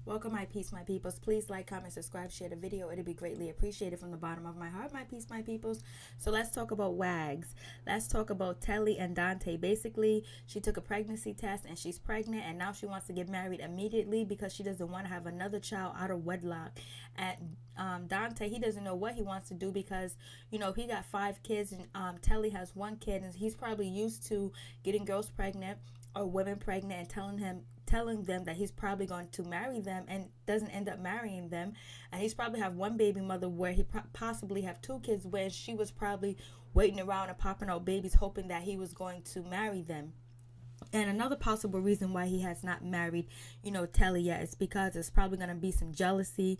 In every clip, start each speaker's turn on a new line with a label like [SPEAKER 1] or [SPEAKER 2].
[SPEAKER 1] Welcome, my peace, my peoples. Please like, comment, subscribe, share the video. It'll be greatly appreciated from the bottom of my heart, my peace, my peoples. So let's talk about WAGS. Let's talk about Telly and Dante. Basically, she took a pregnancy test and she's pregnant, and now she wants to get married immediately because she doesn't want to have another child out of wedlock. And Dante, he doesn't know what he wants to do because, he got 5 kids and Telly has 1 kid, and he's probably used to getting girls pregnant or women pregnant and telling them that he's probably going to marry them and doesn't end up marrying them. And he's probably have 1 baby mother where he possibly have 2 kids where she was probably waiting around and popping out babies hoping that he was going to marry them. And another possible reason why he has not married, Telly yet is because there's probably going to be some jealousy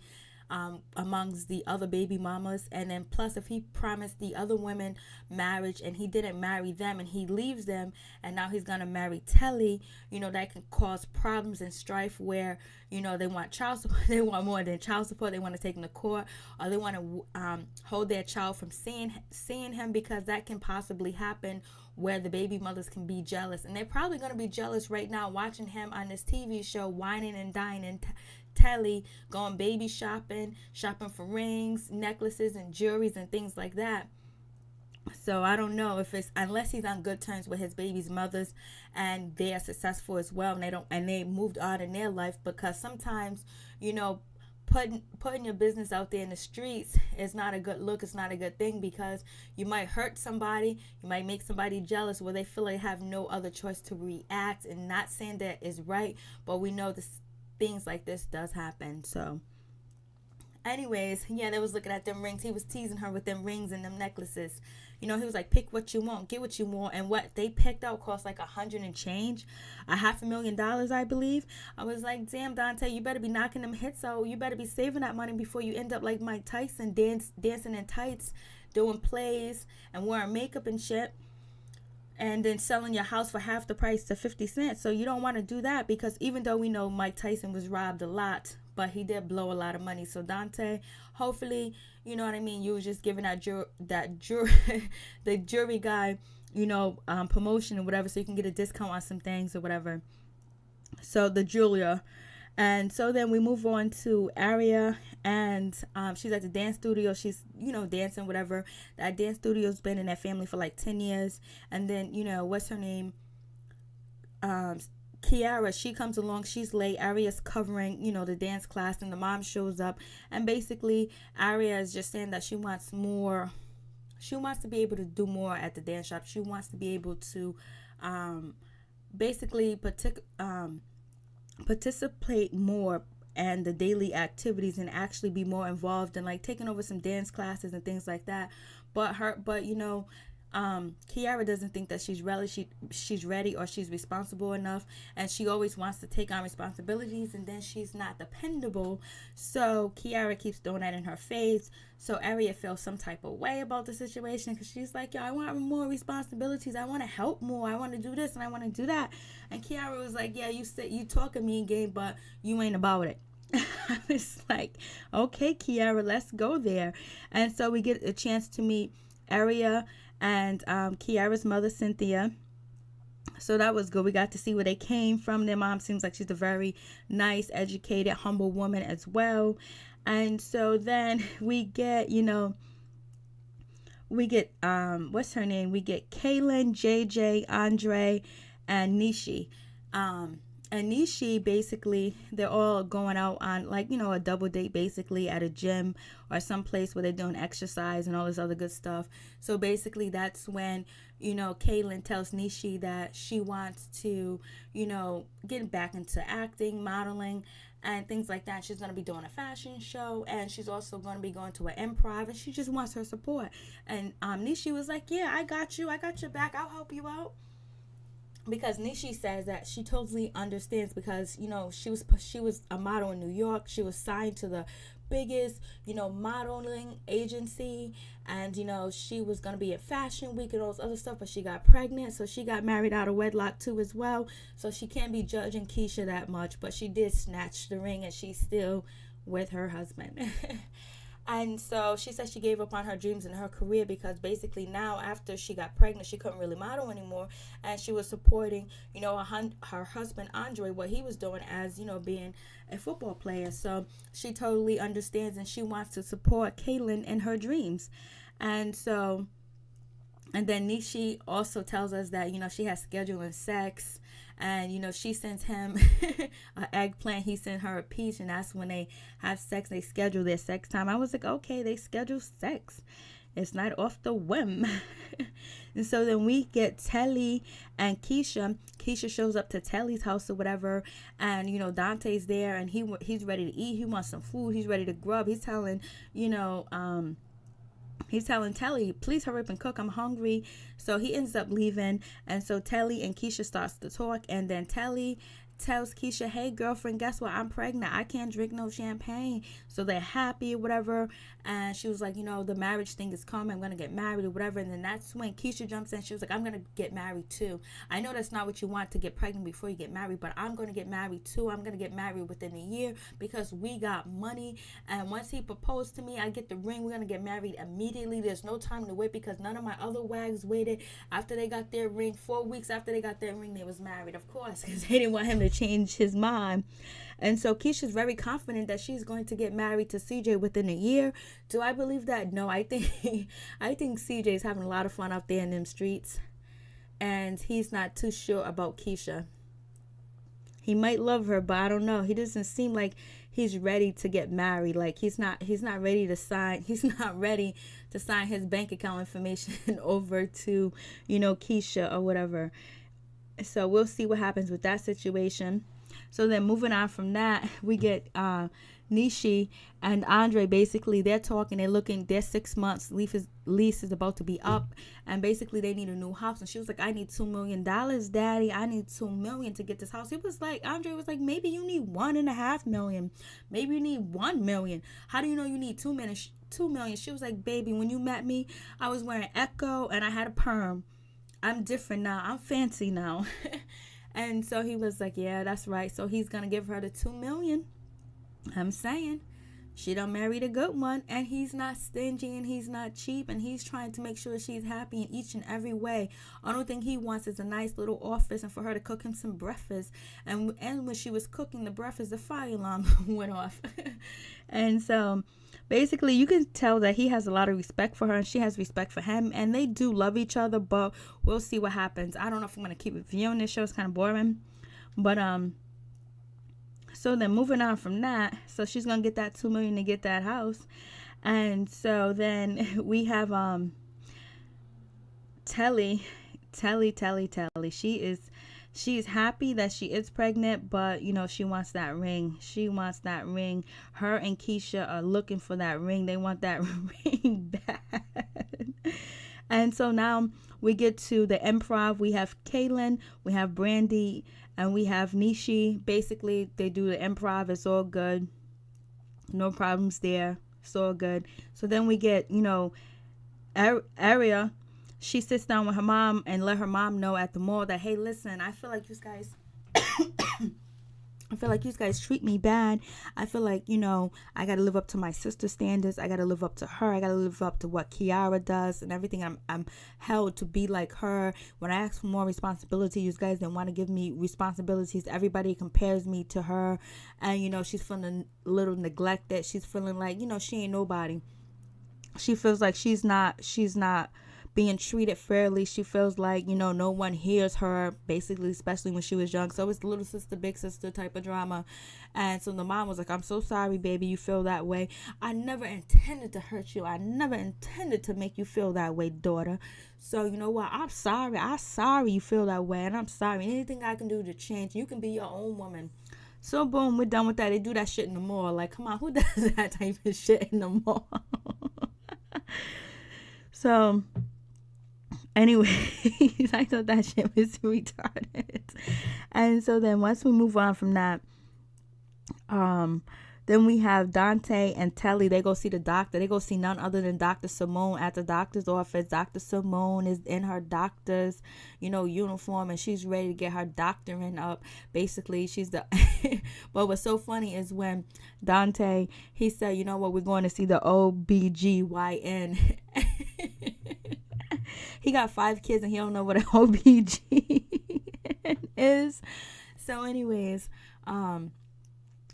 [SPEAKER 1] amongst the other baby mamas. And then plus, if he promised the other women marriage and he didn't marry them and he leaves them and now he's gonna marry Telly, that can cause problems and strife where they want child support, they want more than child support, they want to take him to court, or they want to hold their child from seeing him, because that can possibly happen where the baby mothers can be jealous. And they're probably going to be jealous right now watching him on this TV show whining and dining, Telly going baby shopping for rings, necklaces, and jewelries and things like that. So I don't know if it's, unless he's on good terms with his baby's mothers and they are successful as well, and they moved on in their life, because sometimes putting your business out there in the streets is not a good look. It's not a good thing, because you might hurt somebody, you might make somebody jealous where they feel they have no other choice to react. And not saying that is right, but we know this. Things like this does happen. So anyways, they was looking at them rings. He was teasing her with them rings and them necklaces. He was like, pick what you want, get what you want. And what they picked out cost like $100 and change, $500,000, I believe. I was like, damn, Dante, you better be knocking them hits out. You better be saving that money before you end up like Mike Tyson, dancing in tights, doing plays and wearing makeup and shit, and then selling your house for half the price to 50 cents. So you don't want to do that, because even though we know Mike Tyson was robbed a lot, but he did blow a lot of money. So Dante, hopefully, you was just giving the jury guy, promotion or whatever, so you can get a discount on some things or whatever. So the Julia. And so then we move on to Aria, and she's at the dance studio. She's, dancing, whatever. That dance studio's been in that family for like 10 years. And then, what's her name? Kiara, she comes along. She's late. Aria's covering, the dance class, and the mom shows up. And basically, Aria is just saying that she wants more. She wants to be able to do more at the dance shop. She wants to be able to participate more and the daily activities, and actually be more involved in like taking over some dance classes and things like that. But Kiara doesn't think that she's ready or she's responsible enough, and she always wants to take on responsibilities, and then she's not dependable. So Kiara keeps throwing that in her face. So Aria feels some type of way about the situation, because she's like, I want more responsibilities. I want to help more. I want to do this and I want to do that. And Kiara was like, yeah, you talk a mean game, but you ain't about it. I was like, okay, Kiara, let's go there. And so we get a chance to meet Aria and Kiara's mother, Cynthia. So that was good. We got to see where they came from. Their mom seems like she's a very nice, educated, humble woman as well. And so then we get, what's her name? We get Kaylin, JJ, Andre, and Nishi. And Nishi, basically, they're all going out on a double date, basically at a gym or some place where they're doing exercise and all this other good stuff. So basically that's when, Kaylin tells Nishi that she wants to, get back into acting, modeling, and things like that. She's going to be doing a fashion show, and she's also going to be going to an improv, and she just wants her support. And Nishi was like, yeah, I got you. I got your back. I'll help you out. Because Nishi says that she totally understands, because she was a model in New York. She was signed to the biggest modeling agency, and she was gonna be at Fashion Week and all this other stuff, but she got pregnant, so she got married out of wedlock too as well. So she can't be judging Keisha that much, but she did snatch the ring, and she's still with her husband. And so she said she gave up on her dreams and her career because basically now after she got pregnant, she couldn't really model anymore. And she was supporting, her husband, Andre, what he was doing as, being a football player. So she totally understands and she wants to support Caitlyn in her dreams. And so, and then Nishi also tells us that, she has scheduling sex. And, she sends him an eggplant. He sent her a peach. And that's when they have sex. They schedule their sex time. I was like, okay, they schedule sex. It's not off the whim. And so then we get Telly and Keisha. Keisha shows up to Telly's house or whatever. And, Dante's there. And he's ready to eat. He wants some food. He's ready to grub. He's telling, He's telling Telly, please hurry up and cook. I'm hungry. So he ends up leaving. And so Telly and Keisha starts to talk. And then Telly tells Keisha, hey, girlfriend, guess what? I'm pregnant. I can't drink no champagne. So they're happy or whatever. And she was like, the marriage thing is coming. I'm going to get married or whatever. And then that's when Keisha jumps in. She was like, I'm going to get married too. I know that's not what you want, to get pregnant before you get married, but I'm going to get married too. I'm going to get married within a year because we got money. And once he proposed to me, I get the ring. We're going to get married immediately. There's no time to wait because none of my other WAGs waited after they got their ring. 4 weeks after they got their ring, they was married, of course, because they didn't want him to change his mind. And so Keisha's very confident that she's going to get married to CJ within a year. Do I believe that? No, I think CJ's having a lot of fun out there in them streets, and he's not too sure about Keisha. He might love her, but I don't know. He doesn't seem like he's ready to get married. Like he's not ready to sign. He's not ready to sign his bank account information over to, Keisha or whatever. So we'll see what happens with that situation. So then moving on from that, we get Nishi and Andre. Basically, they're talking. They're 6 months. Lease is about to be up. And basically, they need a new house. And she was like, I need $2 million, Daddy. I need $2 million to get this house. Andre was like, maybe you need $1.5 million. Maybe you need $1 million. How do you know you need $2 million? She was like, baby, when you met me, I was wearing Echo and I had a perm. I'm different now. I'm fancy now. And so he was like, yeah, that's right. So he's going to give her the $2 million. I'm saying she done married a good one, and he's not stingy and he's not cheap, and he's trying to make sure she's happy in each and every way. Only thing he wants is a nice little office and for her to cook him some breakfast. And when she was cooking the breakfast, the fire alarm went off. And so basically, you can tell that he has a lot of respect for her and she has respect for him, and they do love each other, but we'll see what happens. I don't know if I'm going to keep reviewing this show. It's kind of boring. But so then moving on from that, so she's going to get that $2 million to get that house. And so then we have Telly. She is happy that she is pregnant, but, she wants that ring. Her and Keisha are looking for that ring. They want that ring bad. And so now we get to the improv. We have Caitlyn, we have Brandy, and we have Nishi. Basically, they do the improv. It's all good. No problems there. It's all good. So then we get, Aria. She sits down with her mom and let her mom know at the mall that, hey, listen, I feel like you guys treat me bad. I feel like, I got to live up to my sister's standards. I got to live up to her. I got to live up to what Kiara does and everything. I'm held to be like her. When I ask for more responsibility, you guys didn't want to give me responsibilities. Everybody compares me to her. And, she's feeling a little neglected. She's feeling like, she ain't nobody. She feels like she's not being treated fairly. She feels like, no one hears her, basically, especially when she was young. So it's little sister, big sister type of drama. And so the mom was like, I'm so sorry, baby, you feel that way. I never intended to hurt you. I never intended to make you feel that way, daughter. So you know what? I'm sorry you feel that way. And I'm sorry. Anything I can do to change, you can be your own woman. So boom, we're done with that. They do that shit in the mall. Like, come on, who does that type of shit in the mall? So anyway, I thought that shit was retarded. And so then once we move on from that, Um, then we have Dante and Telly. They go see the doctor. They go see none other than Dr. Simone at the doctor's office. Dr. Simone is in her doctor's, uniform, and she's ready to get her doctoring up. Basically, she's the. But what's so funny is when Dante, he said, you know what, we're going to see the OBGYN. He got 5 kids and he don't know what an OBGYN is. So, anyways,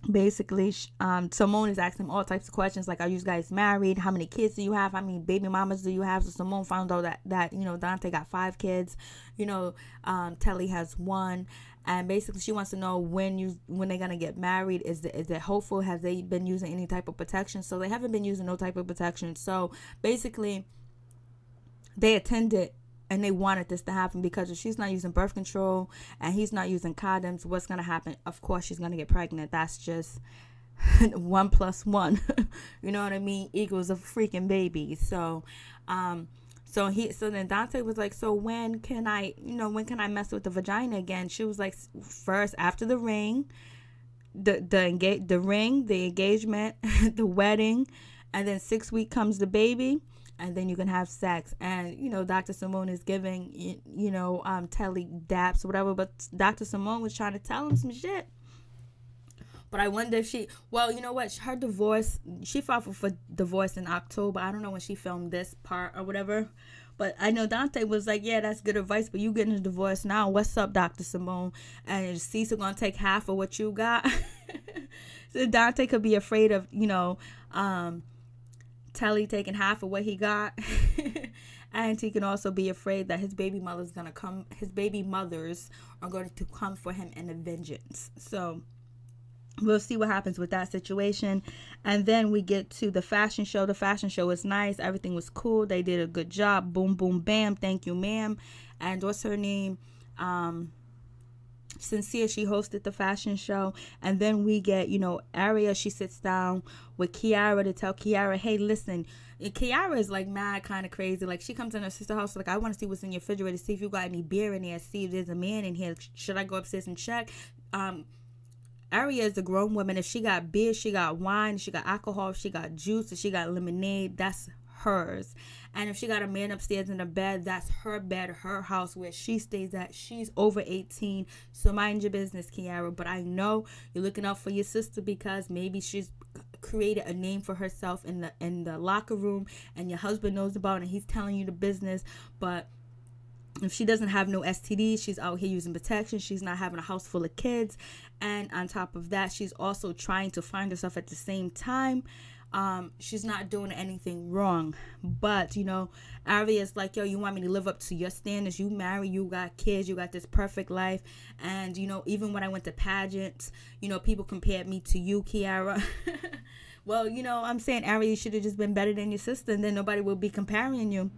[SPEAKER 1] basically, Simone is asking him all types of questions like, are you guys married? How many kids do you have? How many baby mamas do you have? So Simone found out that Dante got 5 kids. Telly has 1. And basically she wants to know when they're gonna get married. Is it hopeful? Have they been using any type of protection? So they haven't been using no type of protection. So basically they attended and they wanted this to happen, because if she's not using birth control and he's not using condoms, what's going to happen? Of course, she's going to get pregnant. That's just 1 + 1, you know what I mean, equals a freaking baby. So then Dante was like, so when can I mess with the vagina again? She was like, first after the ring, the ring, the engagement, the wedding, and then 6 weeks comes the baby. And then you can have sex. And, Dr. Simone is giving, Telly daps or whatever. But Dr. Simone was trying to tell him some shit. But I wonder if you know what? Her divorce, she filed for divorce in October. I don't know when she filmed this part or whatever. But I know Dante was like, yeah, that's good advice, but you getting a divorce now. What's up, Dr. Simone? And is Cecil going to take half of what you got? So Dante could be afraid of, Telly taking half of what he got. And he can also be afraid that his baby mothers are going to come for him in a vengeance. So we'll see what happens with that situation. And then we get to the fashion show. The fashion show was nice. Everything was cool. They did a good job. Boom, boom, bam. Thank you, ma'am. And what's her name? Sincere, she hosted the fashion show. And then we get, Aria, she sits down with Kiara to tell Kiara, hey, listen, Kiara is like mad kind of crazy. Like, she comes in her sister's house like, I want to see what's in your refrigerator, see if you got any beer in there, see if there's a man in here, should I go upstairs and check? Aria is a grown woman. If she got beer, she got wine, she got alcohol, she got juice, if she got lemonade, that's hers. And if she got a man upstairs in the bed, that's her bed, her house, where she stays at. She's over 18, so mind your business, Kiara. But I know you're looking out for your sister, because maybe she's created a name for herself in the locker room, and your husband knows about it and he's telling you the business. But if she doesn't have no STDs, she's out here using protection. She's not having a house full of kids. And on top of that, she's also trying to find herself at the same time. She's not doing anything wrong. But, Aria's like, yo, you want me to live up to your standards? You married, you got kids, you got this perfect life. And, even when I went to pageants, people compared me to you, Kiara. Well, I'm saying, Aria, should have just been better than your sister, and then nobody will be comparing you.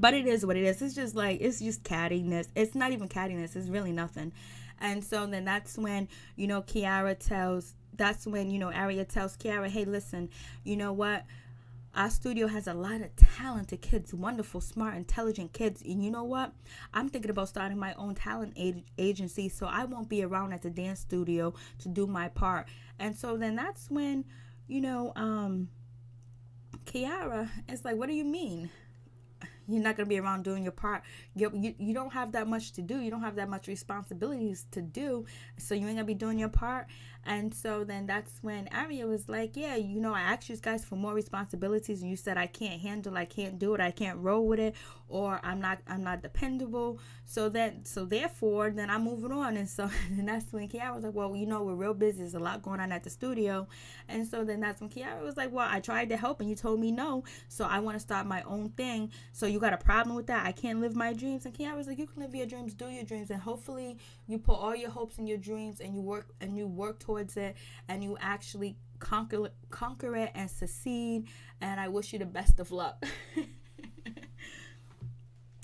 [SPEAKER 1] But it is what it is. It's just cattiness. It's not even cattiness. It's really nothing. And so then that's when, Aria tells Kiara, hey, listen, you know what? Our studio has a lot of talented kids, wonderful, smart, intelligent kids. And you know what? I'm thinking about starting my own talent agency, so I won't be around at the dance studio to do my part. And so then that's when, Kiara is like, what do you mean? You're not going to be around doing your part. You don't have that much to do. You don't have that much responsibilities to do. So you ain't going to be doing your part. And so then that's when Aria was like, yeah, I asked you guys for more responsibilities, and you said I can't handle, I can't do it, I can't roll with it, or I'm not dependable. So therefore, then I'm moving on. And so and that's when Kiara was like, well, we're real busy. There's a lot going on at the studio. And so then that's when Kiara was like, well, I tried to help and you told me no. So I want to start my own thing. So you got a problem with that? I can't live my dreams. And Kiara was like, you can live your dreams, do your dreams, and hopefully you put all your hopes in your dreams, and you work towards it, and you actually conquer it and succeed. And I wish you the best of luck.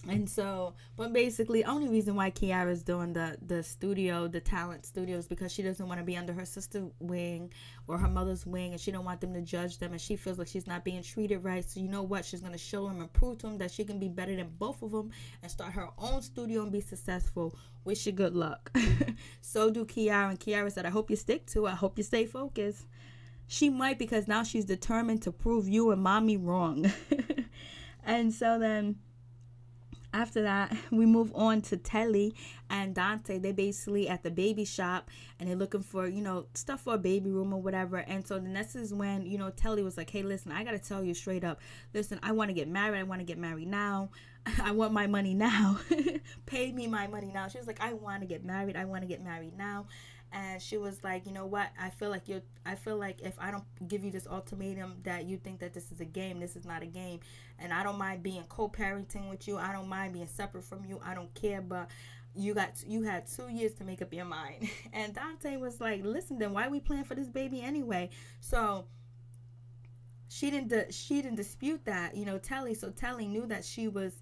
[SPEAKER 1] And so, but basically, only reason why Kiara's doing the studio, the talent studio, is because she doesn't want to be under her sister's wing or her mother's wing, and she don't want them to judge them, and she feels like she's not being treated right. So you know what? She's gonna show them and prove to them that she can be better than both of them and start her own studio and be successful. Wish you good luck. So do Kiara, and Kiara said, "I hope you stick to it. I hope you stay focused." She might, because now she's determined to prove you and mommy wrong. And so then, after that, we move on to Telly and Dante. They basically at the baby shop, and they're looking for, stuff for a baby room or whatever. And so then this is when, Telly was like, hey, listen, I got to tell you straight up. Listen, I want to get married. I want to get married now. I want my money now. Pay me my money now. She was like, I want to get married. I want to get married now. And she was like, you know what? I feel like if I don't give you this ultimatum, that you think that this is a game. This is not a game. And I don't mind being co-parenting with you. I don't mind being separate from you. I don't care. But you had 2 years to make up your mind. And Dante was like, listen, then why are we playing for this baby anyway? So she didn't dispute that, Telly. So Telly knew that she was,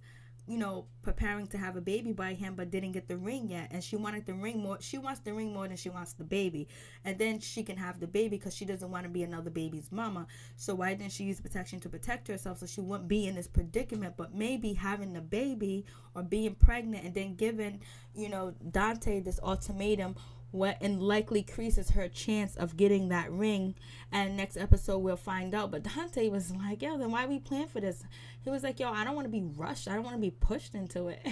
[SPEAKER 1] preparing to have a baby by him, but didn't get the ring yet. And she wanted the ring more. She wants the ring more than she wants the baby. And then she can have the baby because she doesn't want to be another baby's mama. So why didn't she use protection to protect herself so she wouldn't be in this predicament? But maybe having the baby or being pregnant and then giving, Dante this ultimatum, what and likely increases her chance of getting that ring. And next episode we'll find out. But Dante was like, yo, then why are we playing for this? He was like, yo, I don't want to be rushed. I don't want to be pushed into it.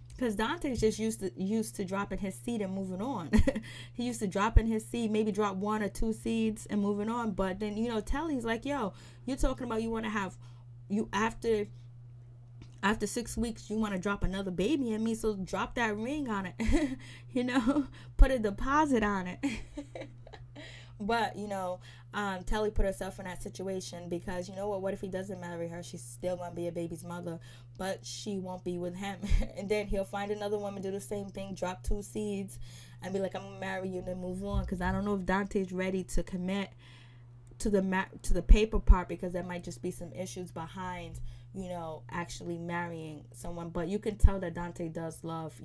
[SPEAKER 1] Because Dante's just used to dropping his seed and moving on. He used to dropping his seed, maybe drop 1 or 2 seeds and moving on. But then, Telly's like, yo, you're talking about you want to have, after 6 weeks, you want to drop another baby in me, so drop that ring on it. Put a deposit on it. But, Telly put herself in that situation because, what if he doesn't marry her? She's still going to be a baby's mother, but she won't be with him. And then he'll find another woman, do the same thing, drop 2 seeds, and be like, I'm going to marry you, and then move on. Because I don't know if Dante's ready to commit to the paper part, because there might just be some issues behind, actually marrying someone. But you can tell that Dante does love,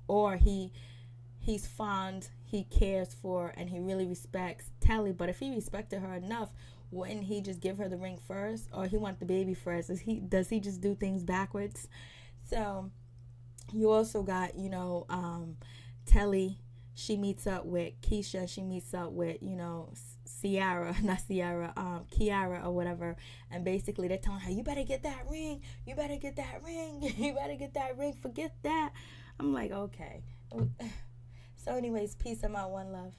[SPEAKER 1] or he's fond, he cares for, and he really respects Telly. But if he respected her enough, wouldn't he just give her the ring first? Or he want the baby first? Does he just do things backwards? So you also got, Telly, she meets up with Keisha, she meets up with, Kiara or whatever, and basically they're telling her, you better get that ring, you better get that ring, you better get that ring, forget that. I'm like, okay. So anyways, peace, I'm out, one love.